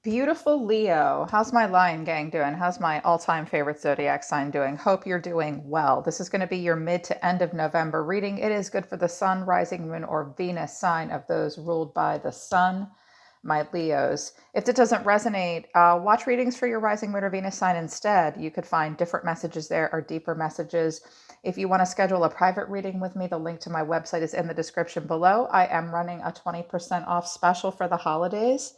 Beautiful Leo. How's my lion gang doing? How's my all-time favorite zodiac sign doing? Hope you're doing well. This is going to be your mid to end of November reading. It is good for the sun, rising moon, or Venus sign of those ruled by the sun, my Leos. If it doesn't resonate, watch readings for your rising moon or Venus sign instead. You could find different messages there or deeper messages. If you want to schedule a private reading with me, the link to my website is in the description below. I am running a 20% off special for the holidays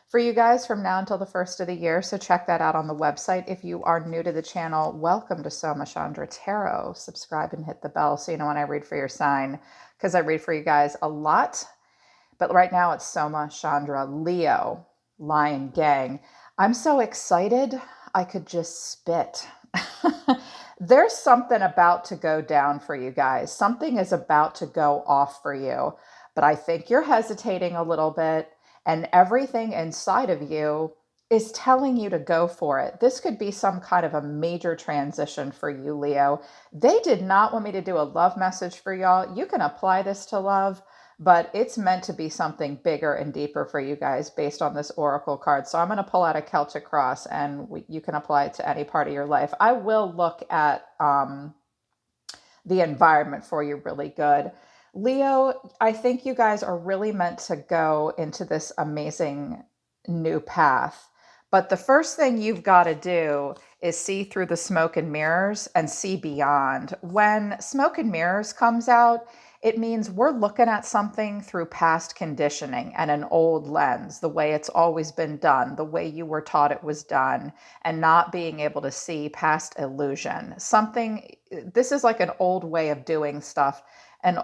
for you guys from now until the first of the year. So check that out on the website. If you are new to the channel, welcome to Soma Chandra Tarot. Subscribe and hit the bell so you know when I read for your sign, because I read for you guys a lot. But right now it's Soma Chandra Leo, Lion Gang. I'm so excited I could just spit. There's something about to go down for you guys. Something is about to go off for you. But I think you're hesitating a little bit, and everything inside of you is telling you to go for it. This could be some kind of a major transition for you, Leo. They did not want me to do a love message for y'all. You can apply this to love, but it's meant to be something bigger and deeper for you guys based on this oracle card. So I'm going to pull out a Celtic cross, and you can apply it to any part of your life. I will look at the environment for you really good. Leo, I think you guys are really meant to go into this amazing new path. But the first thing you've got to do is see through the smoke and mirrors and see beyond. When smoke and mirrors comes out, it means we're looking at something through past conditioning and an old lens, the way it's always been done, the way you were taught it was done, and not being able to see past illusion. This is like an old way of doing stuff, an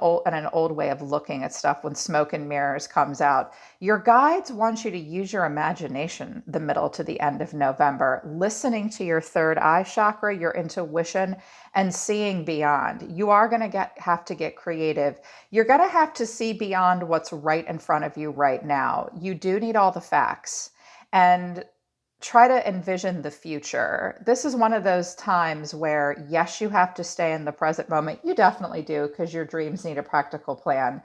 old way of looking at stuff when smoke and mirrors comes out. Your guides want you to use your imagination the middle to the end of November, listening to your third eye chakra, your intuition, and seeing beyond. You are going to have to get creative. You're going to have to see beyond what's right in front of you right now. You do need all the facts. And try to envision the future. This is one of those times where, yes, you have to stay in the present moment. You definitely do, because your dreams need a practical plan.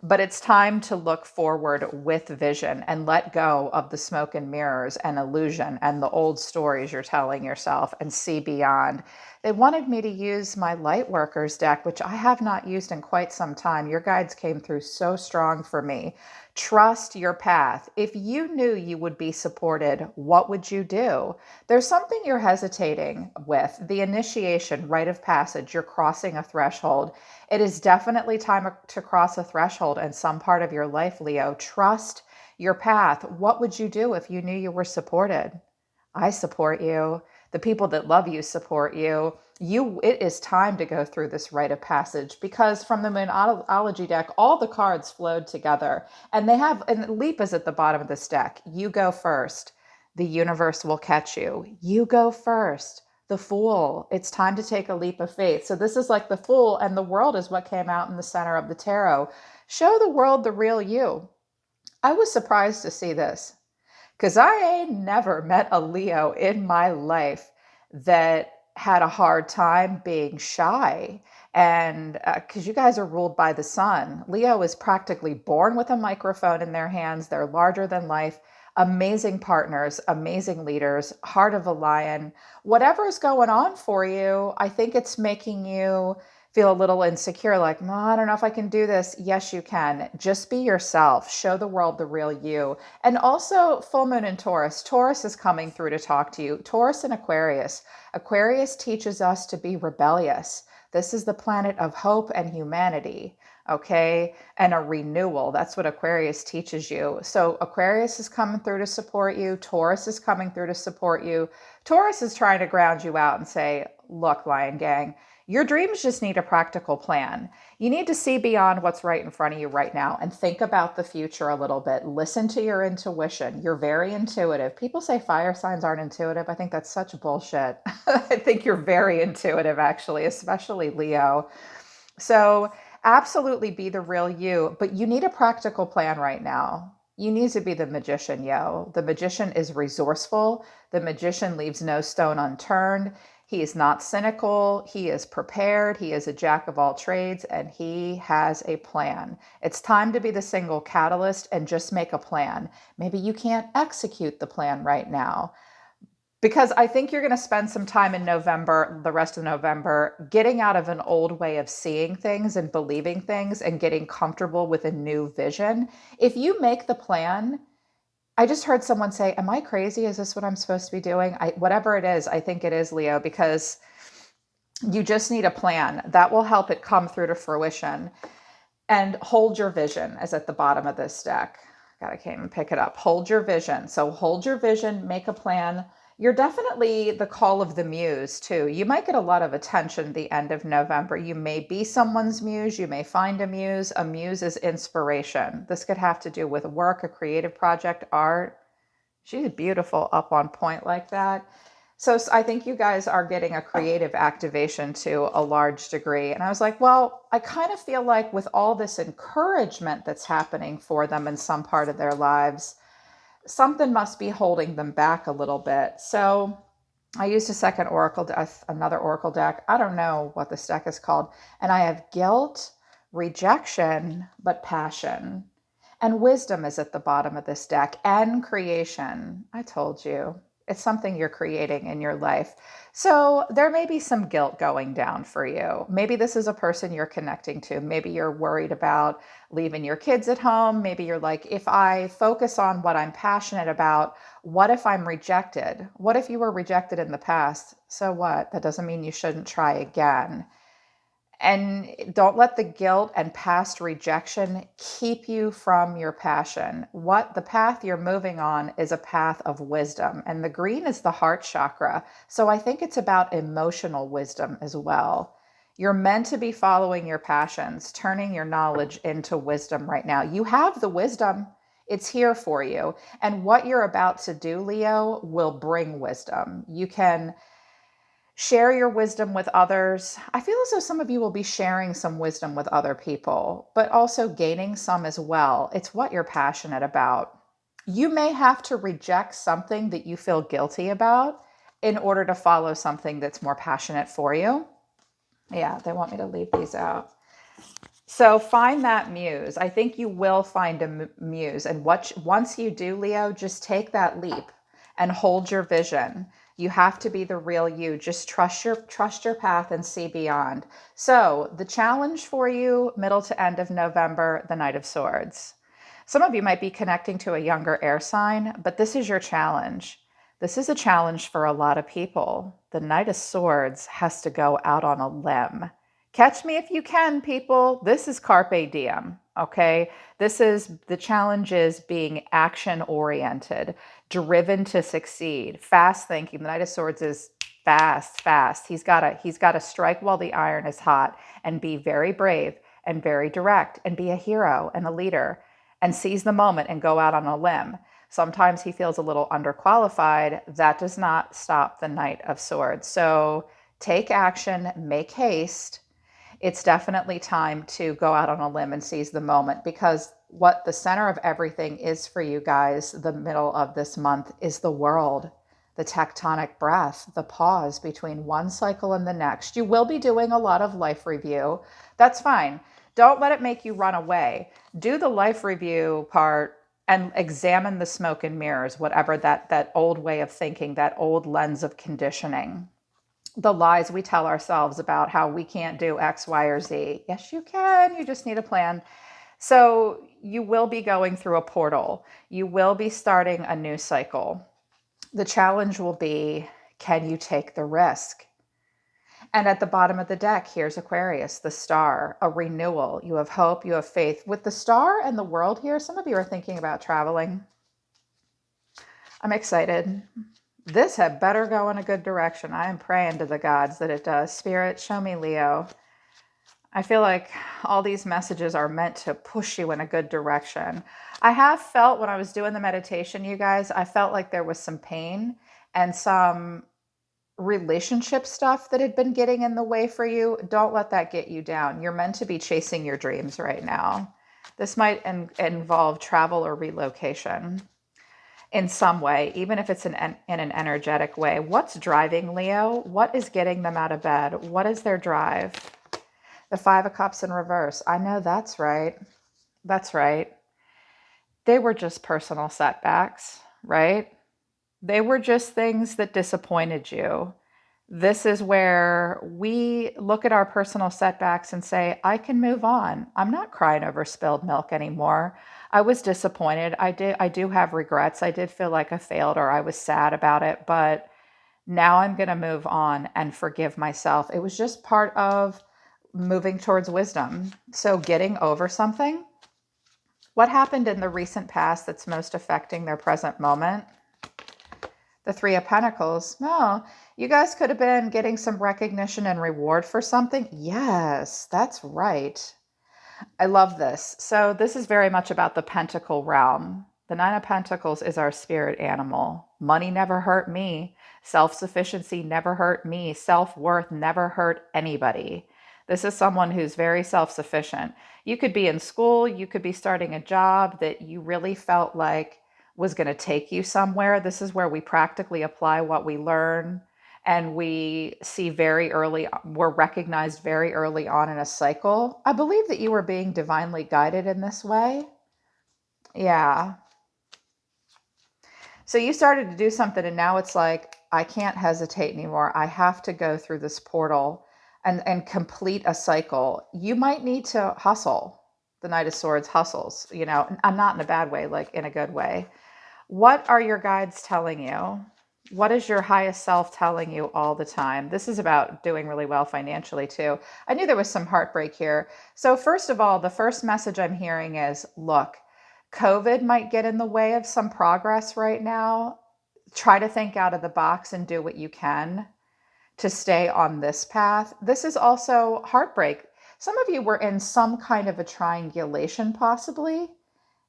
But it's time to look forward with vision and let go of the smoke and mirrors and illusion and the old stories you're telling yourself, and see beyond. They wanted me to use my light workers deck, which I have not used in quite some time. Your guides came through so strong for me. Trust your path. If you knew you would be supported, what would you do? There's something you're hesitating with. The initiation, rite of passage, you're crossing a threshold. It is definitely time to cross a threshold in some part of your life, Leo. Trust your path. What would you do if you knew you were supported? I support you. The people that love you support you. It is time to go through this rite of passage, because from the Moonology deck, all the cards flowed together, and Leap is at the bottom of this deck. You go first. The universe will catch you. You go first. The Fool. It's time to take a leap of faith. So this is like the Fool, and the World is what came out in the center of the tarot. Show the world the real you. I was surprised to see this, because I ain't never met a Leo in my life that had a hard time being shy. And because you guys are ruled by the sun, Leo is practically born with a microphone in their hands. They're larger than life, amazing partners, amazing leaders, heart of a lion. Whatever's going on for you, I think it's making you feel a little insecure, like, no, I don't know if I can do this. Yes, you can. Just be yourself. Show the world the real you. And also full moon in Taurus. Taurus is coming through to talk to you. Taurus and Aquarius. Aquarius teaches us to be rebellious. This is the planet of hope and humanity, okay? And a renewal. That's what Aquarius teaches you. So Aquarius is coming through to support you. Taurus is coming through to support you. Taurus is trying to ground you out and say, look, Lion Gang, your dreams just need a practical plan. You need to see beyond what's right in front of you right now and think about the future a little bit. Listen to your intuition. You're very intuitive. People say fire signs aren't intuitive. I think that's such bullshit. I think you're very intuitive, actually, especially Leo. So absolutely be the real you, but you need a practical plan right now. You need to be the magician, yo. The magician is resourceful. The magician leaves no stone unturned. He is not cynical. He is prepared. He is a jack of all trades, and he has a plan. It's time to be the single catalyst and just make a plan. Maybe you can't execute the plan right now, because I think you're going to spend some time in November, the rest of November, getting out of an old way of seeing things and believing things and getting comfortable with a new vision. If you make the plan, I just heard someone say, am I crazy? Is this what I'm supposed to be doing? Whatever it is, I think it is, Leo, because you just need a plan that will help it come through to fruition. And hold your vision is at the bottom of this deck. God, I can't even pick it up. Hold your vision. So hold your vision, make a plan. You're definitely the call of the muse too. You might get a lot of attention at the end of November. You may be someone's muse. You may find a muse. A muse is inspiration. This could have to do with work, a creative project, art. She's beautiful up on point like that. So I think you guys are getting a creative activation to a large degree. And I was like, well, I kind of feel like with all this encouragement that's happening for them in some part of their lives, something must be holding them back a little bit. So I used a second oracle deck, another oracle deck. I don't know what this deck is called. And I have guilt, rejection, but passion. And wisdom is at the bottom of this deck, and creation. I told you, it's something you're creating in your life. So there may be some guilt going down for you. Maybe this is a person you're connecting to. Maybe you're worried about leaving your kids at home. Maybe you're like, if I focus on what I'm passionate about, what if I'm rejected? What if you were rejected in the past? So what? That doesn't mean you shouldn't try again. And don't let the guilt and past rejection keep you from your passion. What the path you're moving on is a path of wisdom. And the green is the heart chakra. So I think it's about emotional wisdom as well. You're meant to be following your passions, turning your knowledge into wisdom right now. You have the wisdom. It's here for you. And what you're about to do, Leo, will bring wisdom. You can share your wisdom with others. I feel as though some of you will be sharing some wisdom with other people, but also gaining some as well. It's what you're passionate about. You may have to reject something that you feel guilty about in order to follow something that's more passionate for you. Yeah, they want me to leave these out. So find that muse. I think you will find a muse. And once you do, Leo, just take that leap and hold your vision. You have to be the real you. Just trust your path and see beyond. So the challenge for you, middle to end of November, the Knight of Swords. Some of you might be connecting to a younger air sign, but this is your challenge. This is a challenge for a lot of people. The Knight of Swords has to go out on a limb. Catch me if you can, people. This is Carpe Diem, okay? The challenge is being action-oriented, driven to succeed, fast thinking. The Knight of Swords is fast. He's got to strike while the iron is hot and be very brave and very direct and be a hero and a leader and seize the moment and go out on a limb. Sometimes he feels a little underqualified. That does not stop the Knight of Swords. So take action, make haste. It's definitely time to go out on a limb and seize the moment, because what the center of everything is for you guys, the middle of this month, is the world, the tectonic breath, the pause between one cycle and the next. You will be doing a lot of life review. That's fine. Don't let it make you run away. Do the life review part and examine the smoke and mirrors, whatever that old way of thinking, that old lens of conditioning. The lies we tell ourselves about how we can't do X, Y, or Z. Yes, you can. You just need a plan. So you will be going through a portal. You will be starting a new cycle. The challenge will be, can you take the risk? And at the bottom of the deck, here's Aquarius, the star, a renewal. You have hope, you have faith. With the star and the world here, some of you are thinking about traveling. I'm excited. This had better go in a good direction. I am praying to the gods that it does. Spirit, show me Leo. I feel like all these messages are meant to push you in a good direction. I have felt when I was doing the meditation, you guys, I felt like there was some pain and some relationship stuff that had been getting in the way for you. Don't let that get you down. You're meant to be chasing your dreams right now. This might involve travel or relocation. in some way, even if it's in an energetic way. What's driving Leo? What is getting them out of bed? What is their drive? The Five of Cups in reverse. I know that's right. That's right. They were just personal setbacks, right? They were just things that disappointed you. This is where we look at our personal setbacks and say, I can move on. I'm not crying over spilled milk anymore. I was disappointed. I do have regrets. I did feel like I failed or I was sad about it, but now I'm going to move on and forgive myself. It was just part of moving towards wisdom. So getting over something. What happened in the recent past that's most affecting their present moment? The Three of Pentacles. No, you guys could have been getting some recognition and reward for something. Yes, that's right. I love this. So this is very much about the pentacle realm. The Nine of Pentacles is our spirit animal. Money never hurt me. Self-sufficiency never hurt me. Self-worth never hurt anybody. This is someone who's very self-sufficient. You could be in school. You could be starting a job that you really felt like was going to take you somewhere. This is where we practically apply what we learn, and we see very early, we're recognized very early on in a cycle. I believe that you were being divinely guided in this way. Yeah. So you started to do something, and now it's like, I can't hesitate anymore. I have to go through this portal and complete a cycle. You might need to hustle. The Knight of Swords hustles, I'm not in a bad way, like in a good way. What are your guides telling you? What is your highest self telling you all the time? This is about doing really well financially too. I knew there was some heartbreak here. So first of all, the first message I'm hearing is, look, COVID might get in the way of some progress right now. Try to think out of the box and do what you can to stay on this path. This is also heartbreak. Some of you were in some kind of a triangulation, possibly.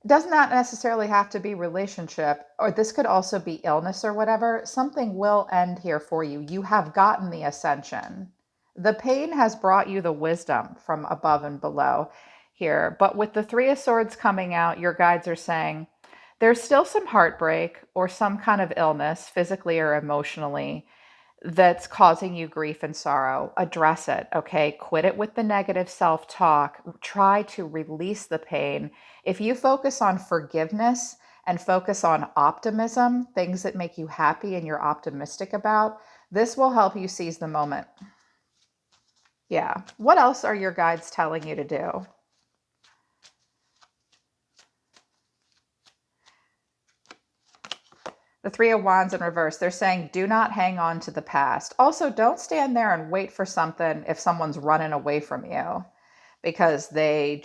Does not necessarily have to be relationship, or this could also be illness or whatever. Something will end here for you. You have gotten the ascension. The pain has brought you the wisdom from above and below here. But with the Three of Swords coming out, your guides are saying there's still some heartbreak or some kind of illness, physically or emotionally, that's causing you grief and sorrow. Address it, okay? Quit it with the negative self-talk. Try to release the pain. If you focus on forgiveness and focus on optimism, things that make you happy and you're optimistic about, this will help you seize the moment. Yeah. What else are your guides telling you to do? The Three of Wands in reverse. They're saying, do not hang on to the past. Also, don't stand there and wait for something if someone's running away from you because they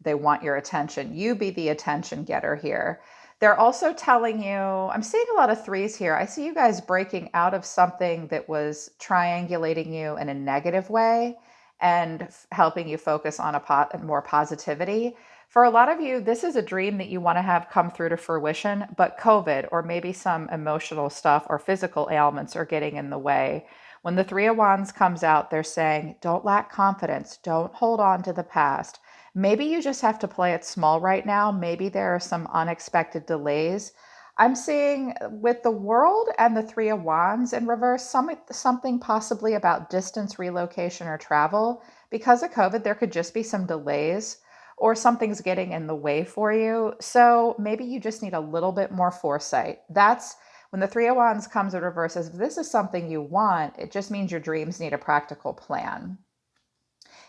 want your attention. You be the attention getter here. They're also telling you, I'm seeing a lot of threes here. I see you guys breaking out of something that was triangulating you in a negative way and helping you focus on more positivity. For a lot of you, this is a dream that you want to have come through to fruition, but COVID or maybe some emotional stuff or physical ailments are getting in the way. When the Three of Wands comes out, they're saying, don't lack confidence. Don't hold on to the past. Maybe you just have to play it small right now. Maybe there are some unexpected delays. I'm seeing with the World and the Three of Wands in reverse, something possibly about distance, relocation, or travel. Because of COVID, there could just be some delays or something's getting in the way for you. So maybe you just need a little bit more foresight. That's when the Three of Wands comes in reverse. If this is something you want, it just means your dreams need a practical plan.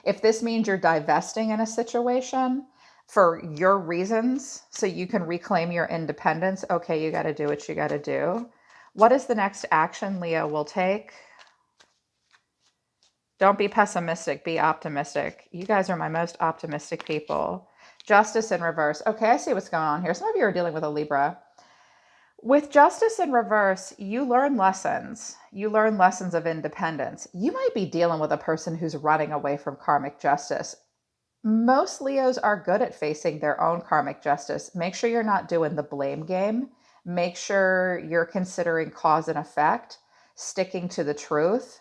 If this means you're divesting in a situation for your reasons so you can reclaim your independence, okay, you got to do what you got to do. What is the next action Leo will take? Don't be pessimistic, be optimistic. You guys are my most optimistic people. Justice in reverse. Okay, I see what's going on here. Some of you are dealing with a Libra. With Justice in reverse, you learn lessons. You learn lessons of independence. You might be dealing with a person who's running away from karmic justice. Most Leos are good at facing their own karmic justice. Make sure you're not doing the blame game. Make sure you're considering cause and effect, sticking to the truth,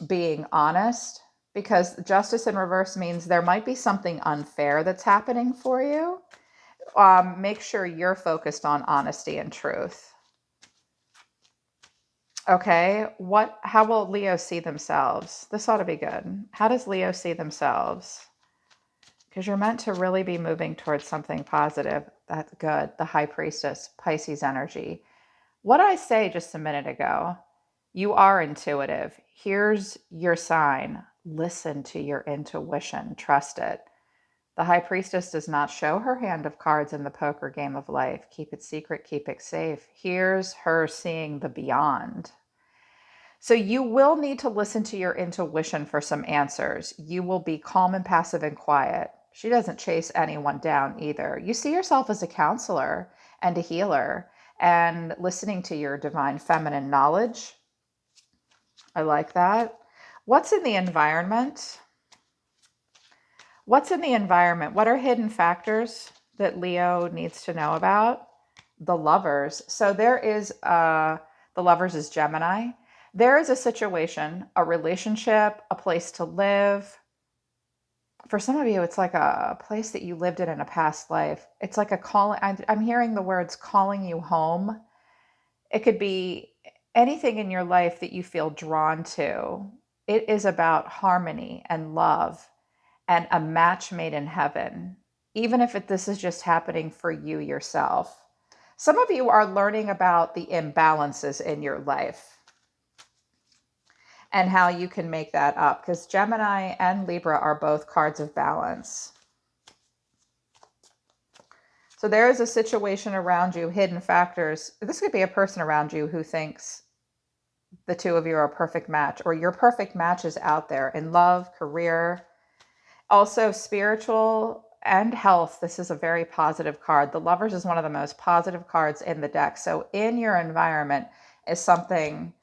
being honest, because justice in reverse means there might be something unfair that's happening for you. make sure you're focused on honesty and truth. Okay, how will Leo see themselves? This ought to be good. How does Leo see themselves? Because you're meant to really be moving towards something positive. That's good. The High Priestess, Pisces energy. What did I say just a minute ago? You are intuitive. Here's your sign. Listen to your intuition. Trust it. The High Priestess does not show her hand of cards in the poker game of life. Keep it secret, keep it safe. Here's her seeing the beyond. So you will need to listen to your intuition for some answers. You will be calm and passive and quiet. She doesn't chase anyone down either. You see yourself as a counselor and a healer and listening to your divine feminine knowledge. I like that. What's in the environment? What's in the environment? What are hidden factors that Leo needs to know about? The Lovers. So there is, the Lovers is Gemini. There is a situation, a relationship, a place to live. For some of you, it's like a place that you lived in a past life. It's like a calling. I'm hearing the words calling you home. It could be anything in your life that you feel drawn to. It is about harmony and love and a match made in heaven, even if this is just happening for you yourself. Some of you are learning about the imbalances in your life and how you can make that up, because Gemini and Libra are both cards of balance. So there is a situation around you, hidden factors. This could be a person around you who thinks the two of you are a perfect match, or your perfect match is out there in love, career, also spiritual and health. This is a very positive card. The Lovers is one of the most positive cards in the deck. So in your environment is something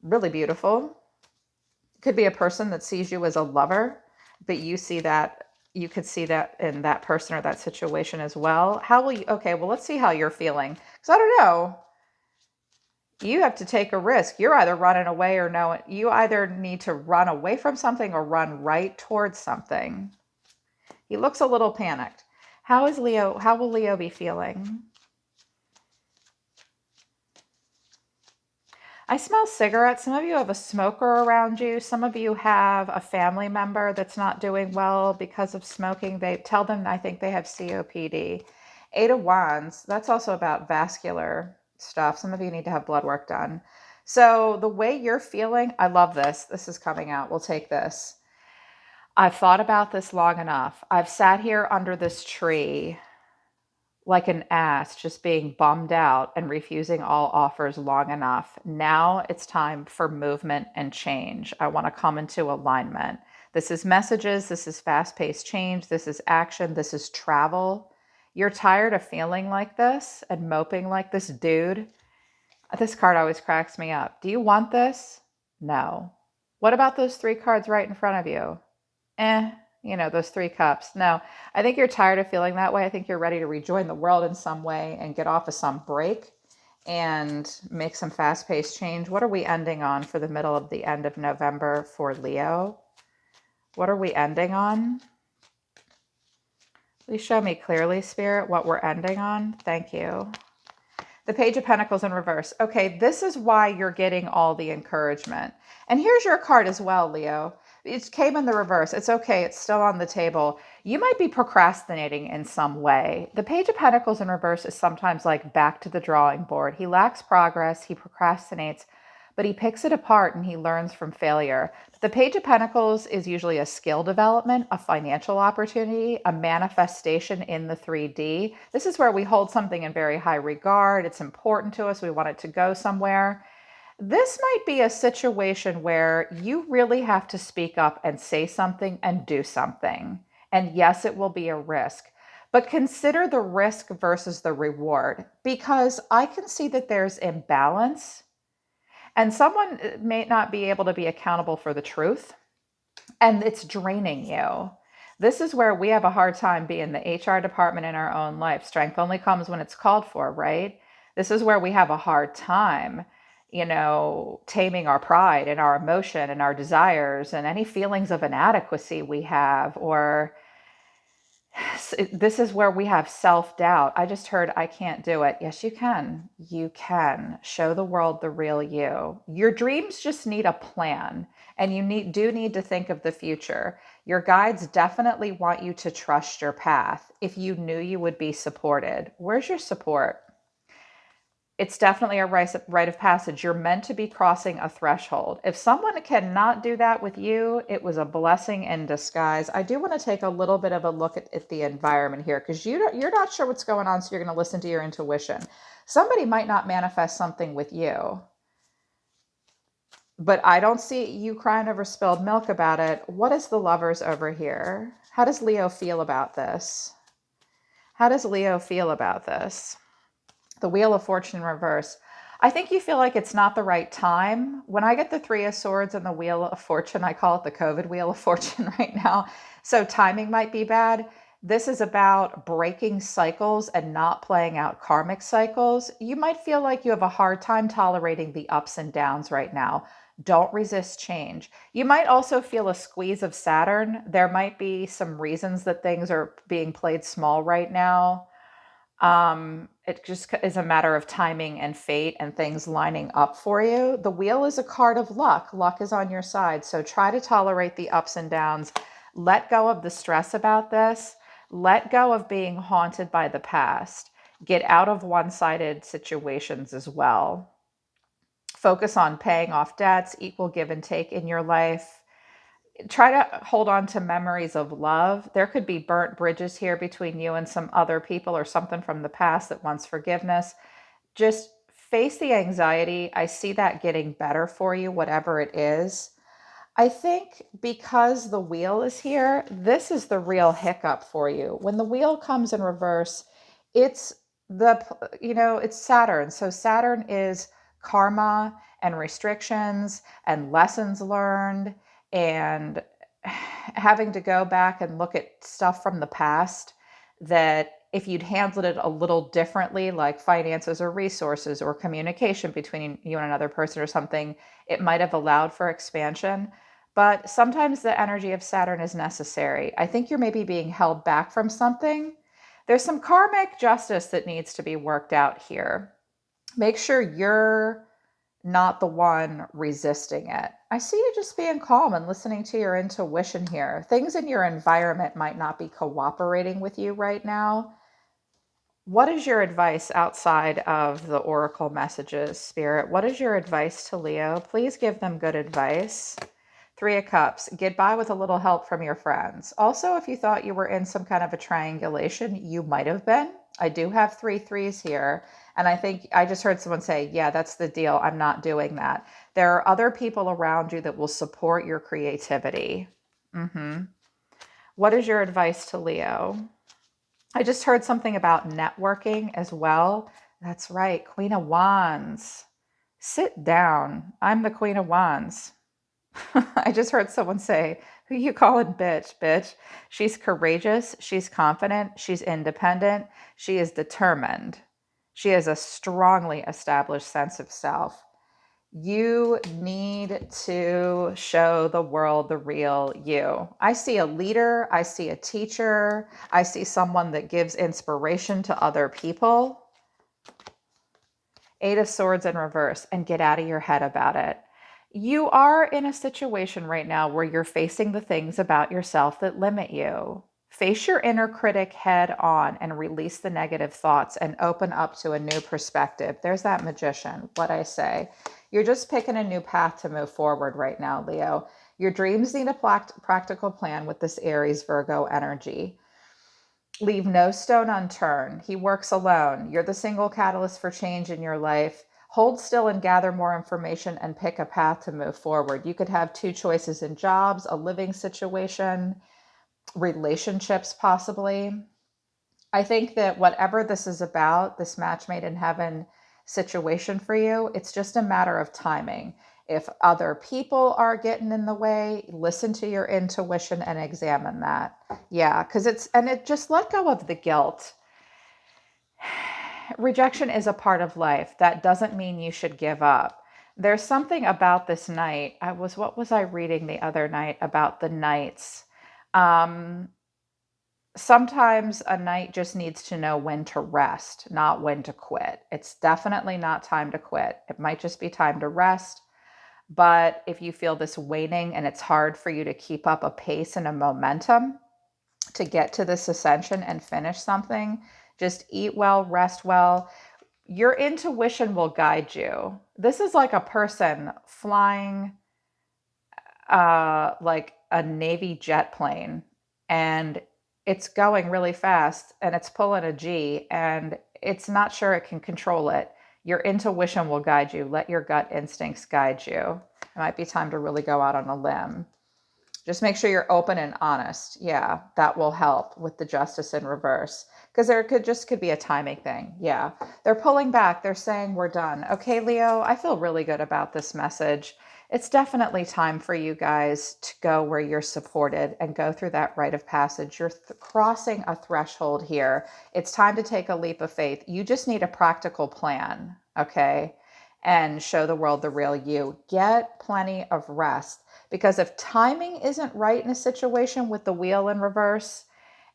really beautiful. Could be a person that sees you as a lover, but you could see that in that person or that situation as well. How will you, okay, well, let's see how you're feeling. Because I don't know, you have to take a risk. You're either running away or no, you either need to run away from something or run right towards something. He looks a little panicked. How will Leo be feeling? I smell cigarettes. Some of you have a smoker around you. Some of you have a family member that's not doing well because of smoking. They tell them, I think they have COPD. Eight of Wands, that's also about vascular stuff. Some of you need to have blood work done. So the way you're feeling, I love this. This is coming out. We'll take this. I've thought about this long enough. I've sat here under this tree like an ass, just being bummed out and refusing all offers long enough. Now it's time for movement and change. I want to come into alignment. This is messages. This is fast-paced change. This is action. This is travel. You're tired of feeling like this and moping like this, dude. This card always cracks me up. Do you want this? No. What about those three cards right in front of you? Those three cups. No, I think you're tired of feeling that way. I think you're ready to rejoin the world in some way and get off of some break and make some fast-paced change. What are we ending on for the middle of the end of November for Leo? What are we ending on? Please show me clearly, Spirit, what we're ending on. Thank you. The Page of Pentacles in reverse. Okay, this is why you're getting all the encouragement. And here's your card as well, Leo. It came in the reverse. It's okay. It's still on the table. You might be procrastinating in some way. The Page of Pentacles in reverse is sometimes like back to the drawing board. He lacks progress. He procrastinates, but he picks it apart and he learns from failure. The Page of Pentacles is usually a skill development, a financial opportunity, a manifestation in the 3D. This is where we hold something in very high regard. It's important to us. We want it to go somewhere. This might be a situation where you really have to speak up and say something and do something. And yes, it will be a risk, but consider the risk versus the reward, because I can see that there's imbalance and someone may not be able to be accountable for the truth and it's draining you. This is where we have a hard time being the HR department in our own life. Strength only comes when it's called for, right? This is where we have a hard time, taming our pride and our emotion and our desires and any feelings of inadequacy we have, or, This is where we have self-doubt. I just heard, I can't do it. Yes, you can. You can. Show the world the real you. Your dreams just need a plan, and you do need to think of the future. Your guides definitely want you to trust your path if you knew you would be supported. Where's your support? It's definitely a rite of passage. You're meant to be crossing a threshold. If someone cannot do that with you, it was a blessing in disguise. I do want to take a little bit of a look at the environment here, because you're not sure what's going on, so you're going to listen to your intuition. Somebody might not manifest something with you, but I don't see you crying over spilled milk about it. What is the Lovers over here? How does Leo feel about this? How does Leo feel about this? The Wheel of Fortune in reverse. I think you feel like it's not the right time. When I get the Three of Swords and the Wheel of Fortune, I call it the COVID Wheel of Fortune right now. So timing might be bad. This is about breaking cycles and not playing out karmic cycles. You might feel like you have a hard time tolerating the ups and downs right now. Don't resist change. You might also feel a squeeze of Saturn. There might be some reasons that things are being played small right now. It just is a matter of timing and fate and things lining up for you. The wheel is a card of luck. Luck is on your side. So try to tolerate the ups and downs. Let go of the stress about this. Let go of being haunted by the past. Get out of one-sided situations as well. Focus on paying off debts, equal give and take in your life. Try to hold on to memories of love. There could be burnt bridges here between you and some other people, or something from the past that wants forgiveness. Just face the anxiety. I see that getting better for you, whatever it is. I think because the wheel is here, this is the real hiccup for you. When the wheel comes in reverse, it's it's Saturn. So Saturn is karma and restrictions and lessons learned, and having to go back and look at stuff from the past that if you'd handled it a little differently, like finances or resources or communication between you and another person or something, it might have allowed for expansion. But sometimes the energy of Saturn is necessary. I think you're maybe being held back from something. There's some karmic justice that needs to be worked out here. Make sure you're not the one resisting it. I see you just being calm and listening to your intuition here. Things in your environment might not be cooperating with you right now. What is your advice outside of the oracle messages, Spirit? What is your advice to Leo? Please give them good advice. Three of Cups. Get by with a little help from your friends. Also, if you thought you were in some kind of a triangulation, you might have been. I do have 3 threes here. And I think I just heard someone say, yeah, that's the deal. I'm not doing that. There are other people around you that will support your creativity. What is your advice to Leo? I just heard something about networking as well. That's right. Queen of Wands. Sit down. I'm the Queen of Wands. I just heard someone say, who you calling bitch, bitch? She's courageous. She's confident. She's independent. She is determined. She has a strongly established sense of self. You need to show the world the real you. I see a leader. I see a teacher. I see someone that gives inspiration to other people. 8 of Swords in reverse, and get out of your head about it. You are in a situation right now where you're facing the things about yourself that limit you. Face your inner critic head on and release the negative thoughts and open up to a new perspective. There's that Magician, what I say. You're just picking a new path to move forward right now, Leo. Your dreams need a practical plan with this Aries Virgo energy. Leave no stone unturned. He works alone. You're the single catalyst for change in your life. Hold still and gather more information and pick a path to move forward. You could have 2 choices in jobs, a living situation, relationships possibly. I think that whatever this is about, this match made in heaven situation for you, it's just a matter of timing. If other people are getting in the way, listen to your intuition and examine that. Yeah, because it just let go of the guilt. Rejection is a part of life. That doesn't mean you should give up. There's something about this night. What was I reading the other night about the nights? sometimes a knight just needs to know when to rest, not when to quit. It's definitely not time to quit. It might just be time to rest. But if you feel this waning and it's hard for you to keep up a pace and a momentum to get to this ascension and finish something, just eat well, rest well. Your intuition will guide you. This is like a person flying like a Navy jet plane, and it's going really fast and it's pulling a G and it's not sure it can control it. Your intuition will guide you. Let your gut instincts guide you. It might be time to really go out on a limb. Just make sure you're open and honest. Yeah, that will help with the justice in reverse. Because there could be a timing thing. Yeah, they're pulling back. They're saying we're done. Okay, Leo, I feel really good about this message. It's definitely time for you guys to go where you're supported and go through that rite of passage. You're crossing a threshold here. It's time to take a leap of faith. You just need a practical plan, okay? And show the world the real you. Get plenty of rest. Because if timing isn't right in a situation with the wheel in reverse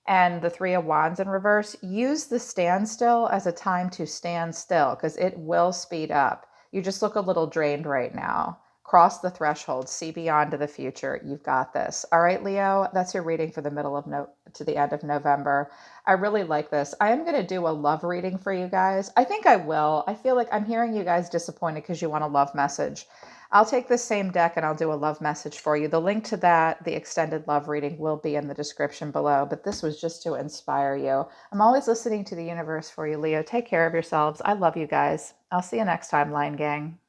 and the Three of Wands in reverse, use the standstill as a time to stand still because it will speed up. You just look a little drained right now. Cross the threshold, see beyond to the future. You've got this. All right, Leo, that's your reading for the middle of to the end of November. I really like this. I am going to do a love reading for you guys. I think I will. I feel like I'm hearing you guys disappointed because you want a love message. I'll take the same deck and I'll do a love message for you. The link to that, the extended love reading, will be in the description below, but this was just to inspire you. I'm always listening to the universe for you, Leo. Take care of yourselves. I love you guys. I'll see you next time, Line Gang.